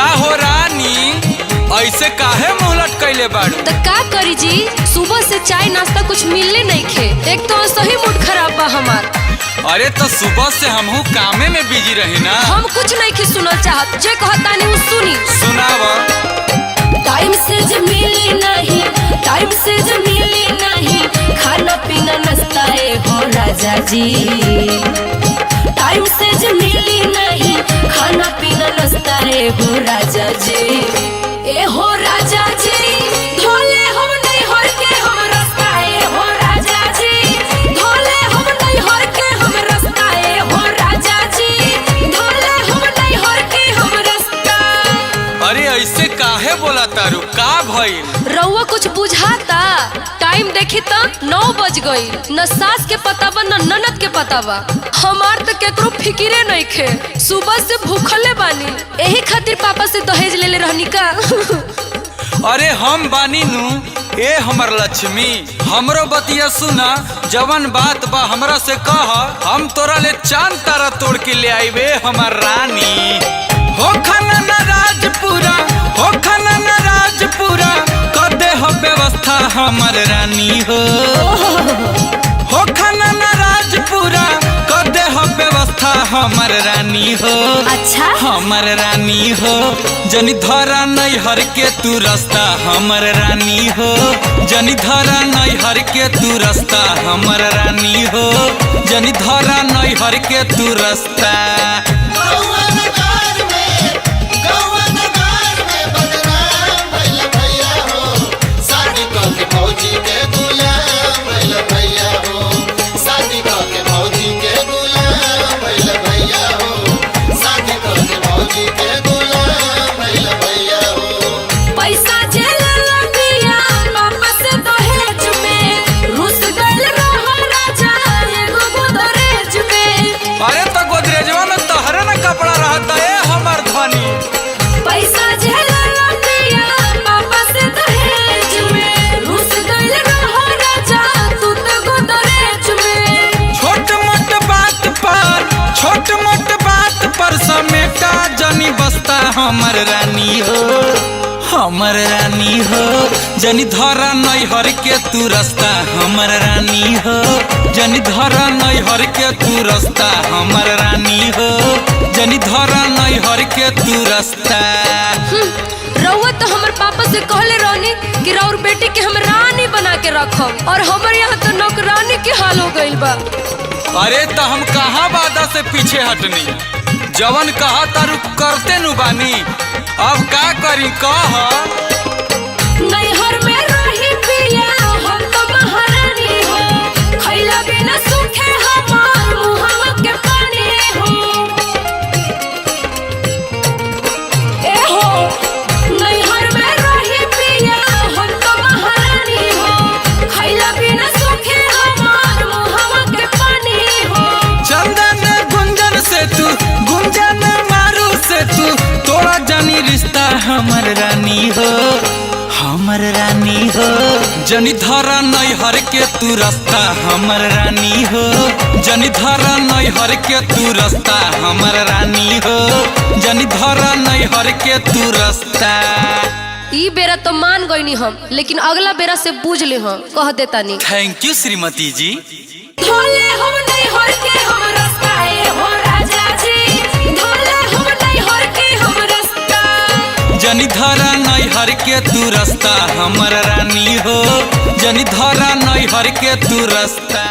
का हो रानी, ऐसे काहे मुँह लटकैले बाड़ू? तो का करी जी, सुबह से चाय नाश्ता कुछ मिलने नहीं खे। एक तो सही मूड खराब बा हमार। अरे तो सुबह से हमहू कामे में बिजी रही ना। हम कुछ नहीं खे सुनल चाहत, जे कहतानी उ सुनी। सुनावा। टाइम से ज मिली नहीं, टाइम से ज मिली नहीं, खाना पीना नाश्ता हो राजा जी। टाइम से ज मिली नहीं, खाना पीना नाश्ता हो राजा जी। ए हो राजा जी, धोले हम नहीं हर के हम रास्ता हो राजा जी। धोले हम नहीं हर के हम रास्ता हो राजा जी। धोले हम नहीं हर के हम रास्ता। अरे ऐसे काहे बोला तारू, का भइल? रउआ कुछ बुझाता? टाइम देखी तो 9 बज गई। न सास के पता बा न ननद के पता बा। हमार तो केकरो फिकिरे नहीं खे। सुबह से भूखले बानी, यही खातिर पापा से दहेज ले रहनी का। अरे हम बानी नू, ए हमर लक्ष्मी, हमरो बतिया सुना। जवन बात बा हमरा से कह, हम तोरा ले चांद तारा तोड़ के ले आईबे हमर रानी। हो खाना न राजपुरा, हो खाना न राजपुरा, कर दे हो व्यवस्था हमर रानी हो। हो खाना न राजपुरा, कर दे हो व्यवस्था हमर रानी हो। अच्छा हमर रानी हो, जनी धरा नहीं हर के तू रास्ता हमर रानी हो। जनी धरा नहीं हर के तू रास्ता हमर रानी हो। जनी धरा नहीं हर के तू रास्ता। अरे तो गोदरेजवा में तोहरे ना कपड़ा रहता है हमर धनी। पैसा झेला पिया पापा से दहेज में, रुस गइल रहो राजा तू तो गोदरेज में। छोट मोट बात पर, छोट मोट बात पर समेटा जनी बस्ता हमर रानी हो। हमर रानी हो, जनी धरा नहीं हर के तू रास्ता हमर रानी हो। जनी धरा नहीं हर के तू रास्ता हमर रानी हो। जनी धरा नहीं हर के तू रास्ता। रउआ तो हमर पापा से कहले रहनी कि राउर बेटी के हम रानी बना के रखब, और हमर यहाँ तो नौकरानी के हाल हो गइल बा। अरे तो हम कहाँ वादा से पीछे हटनी, जवन कहा तारू करते नु बानी। अब का करी कह। नैहर में रही पिया हम तो महारानी हो, खइला बिना सूखे हमार मुहम्मा के पानी हो। ए हो नैहर में रही पिया हम तो महारानी हो, खइला बिना सूखे हमार मुहम्मा के पानी हो। चंदन गुंजन से तू, गुंजन मारू से तू, तोरा जानी रिश्ता हमर रानी हो। हमर रानी हो, जनी धरा नहीं हर के तू रास्ता हमर रानी हो। जनी धरा नहीं हर के तू रास्ता हमर रानी हो। जनी धरा नहीं हर के तू रास्ता। ई बेरा तो मान गईनी हम, लेकिन अगला बेरा से बूझ ले हम, कह देता नहीं। थैंक यू श्रीमती जी। धोले हम नहीं हर के हम रास्ता हो राजा जी। धोले हम नहीं हर के हम रास्ता। जनी धरा नहीं हर के तू रास्ता हमर रानी हो। जनी धरा नहीं हर के तू रास्ता।